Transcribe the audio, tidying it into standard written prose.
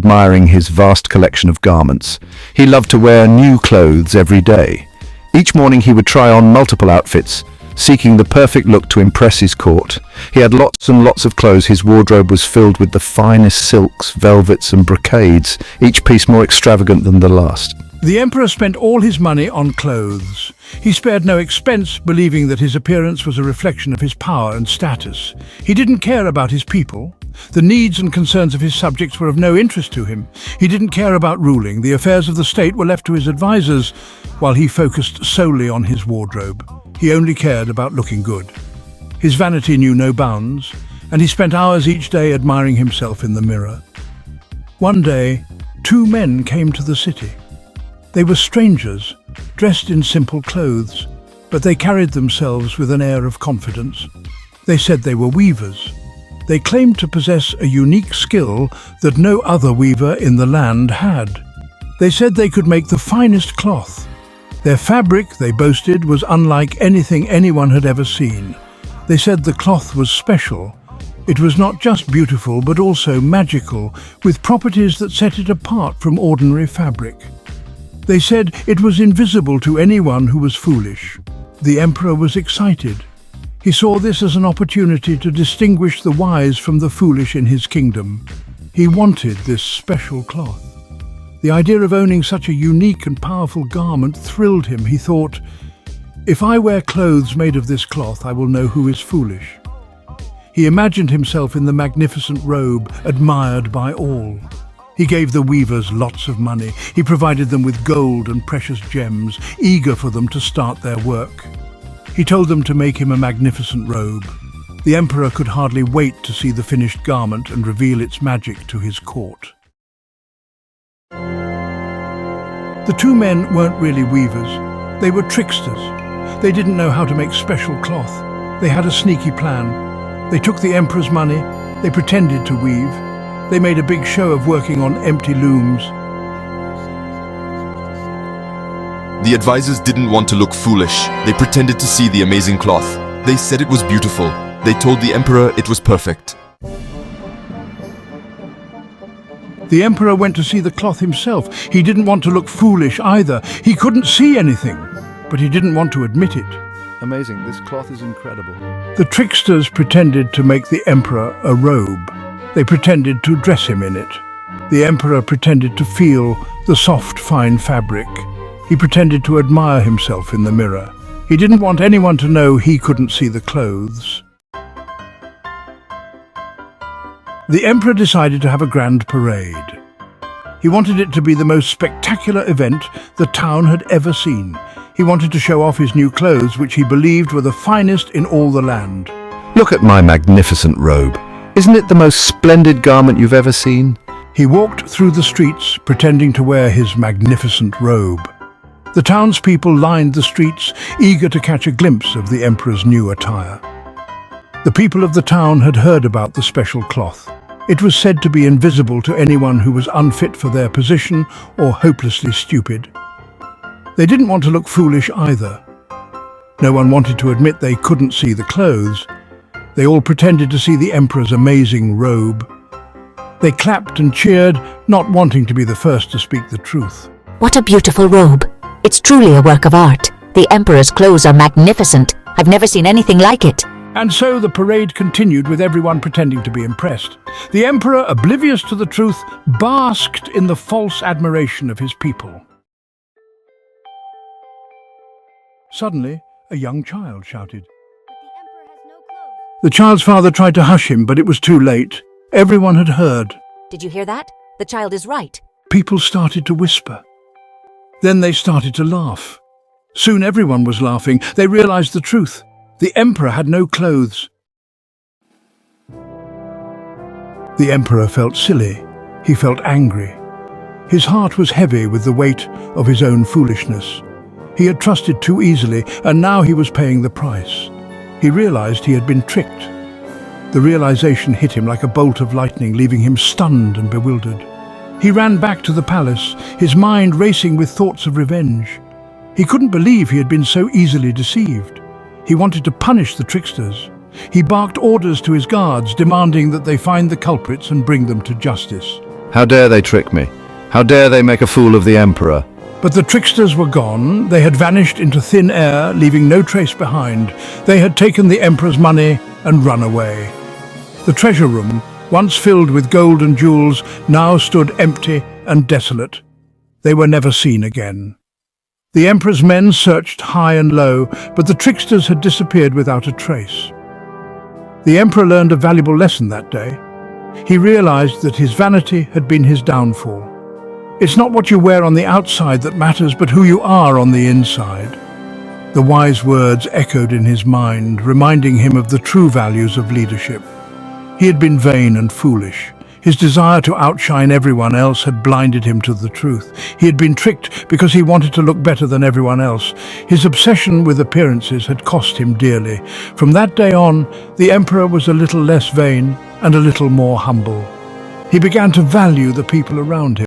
admiring his vast collection of garments. He loved to wear new clothes every day. Each morning he would try on multiple outfits, seeking the perfect look to impress his court. He had lots and lots of clothes. His wardrobe was filled with the finest silks, velvets and brocades, each piece more extravagant than the last. The emperor spent all his money on clothes. He spared no expense, believing that his appearance was a reflection of his power and status. He didn't care about his people. The needs and concerns of his subjects were of no interest to him. He didn't care about ruling. The affairs of the state were left to his advisors, while he focused solely on his wardrobe. He only cared about looking good. His vanity knew no bounds, and he spent hours each day admiring himself in the mirror. One day, two men came to the city. They were strangers, dressed in simple clothes, but they carried themselves with an air of confidence. They said they were weavers. They claimed to possess a unique skill that no other weaver in the land had. They said they could make the finest cloth. Their fabric, they boasted, was unlike anything anyone had ever seen. They said the cloth was special. It was not just beautiful, but also magical, with properties that set it apart from ordinary fabric. They said it was invisible to anyone who was foolish. The emperor was excited. He saw this as an opportunity to distinguish the wise from the foolish in his kingdom. He wanted this special cloth. The idea of owning such a unique and powerful garment thrilled him. He thought, "If I wear clothes made of this cloth, I will know who is foolish." He imagined himself in the magnificent robe, admired by all. He gave the weavers lots of money. He provided them with gold and precious gems, eager for them to start their work. He told them to make him a magnificent robe. The emperor could hardly wait to see the finished garment and reveal its magic to his court. The two men weren't really weavers. They were tricksters. They didn't know how to make special cloth. They had a sneaky plan. They took the emperor's money. They pretended to weave. They made a big show of working on empty looms. The advisors didn't want to look foolish. They pretended to see the amazing cloth. They said it was beautiful. They told the emperor it was perfect. The emperor went to see the cloth himself. He didn't want to look foolish either. He couldn't see anything, but he didn't want to admit it. Amazing, this cloth is incredible. The tricksters pretended to make the emperor a robe. They pretended to dress him in it. The emperor pretended to feel the soft, fine fabric. He pretended to admire himself in the mirror. He didn't want anyone to know he couldn't see the clothes. The emperor decided to have a grand parade. He wanted it to be the most spectacular event the town had ever seen. He wanted to show off his new clothes, which he believed were the finest in all the land. Look at my magnificent robe. Isn't it the most splendid garment you've ever seen? He walked through the streets, pretending to wear his magnificent robe. The townspeople lined the streets, eager to catch a glimpse of the emperor's new attire. The people of the town had heard about the special cloth. It was said to be invisible to anyone who was unfit for their position or hopelessly stupid. They didn't want to look foolish either. No one wanted to admit they couldn't see the clothes. They all pretended to see the emperor's amazing robe. They clapped and cheered, not wanting to be the first to speak the truth. What a beautiful robe. It's truly a work of art. The emperor's clothes are magnificent. I've never seen anything like it. And so the parade continued with everyone pretending to be impressed. The emperor, oblivious to the truth, basked in the false admiration of his people. Suddenly, a young child shouted. The child's father tried to hush him, but it was too late. Everyone had heard. Did you hear that? The child is right. People started to whisper. Then they started to laugh. Soon everyone was laughing. They realized the truth. The emperor had no clothes. The emperor felt silly. He felt angry. His heart was heavy with the weight of his own foolishness. He had trusted too easily, and now he was paying the price. He realized he had been tricked. The realization hit him like a bolt of lightning, leaving him stunned and bewildered. He ran back to the palace, his mind racing with thoughts of revenge. He couldn't believe he had been so easily deceived. He wanted to punish the tricksters. He barked orders to his guards, demanding that they find the culprits and bring them to justice. How dare they trick me? How dare they make a fool of the emperor? But the tricksters were gone. They had vanished into thin air, leaving no trace behind. They had taken the emperor's money and run away. The treasure room, once filled with gold and jewels, now stood empty and desolate. They were never seen again. The emperor's men searched high and low, but the tricksters had disappeared without a trace. The emperor learned a valuable lesson that day. He realized that his vanity had been his downfall. It's not what you wear on the outside that matters, but who you are on the inside. The wise words echoed in his mind, reminding him of the true values of leadership. He had been vain and foolish. His desire to outshine everyone else had blinded him to the truth. He had been tricked because he wanted to look better than everyone else. His obsession with appearances had cost him dearly. From that day on, the emperor was a little less vain and a little more humble. He began to value the people around him.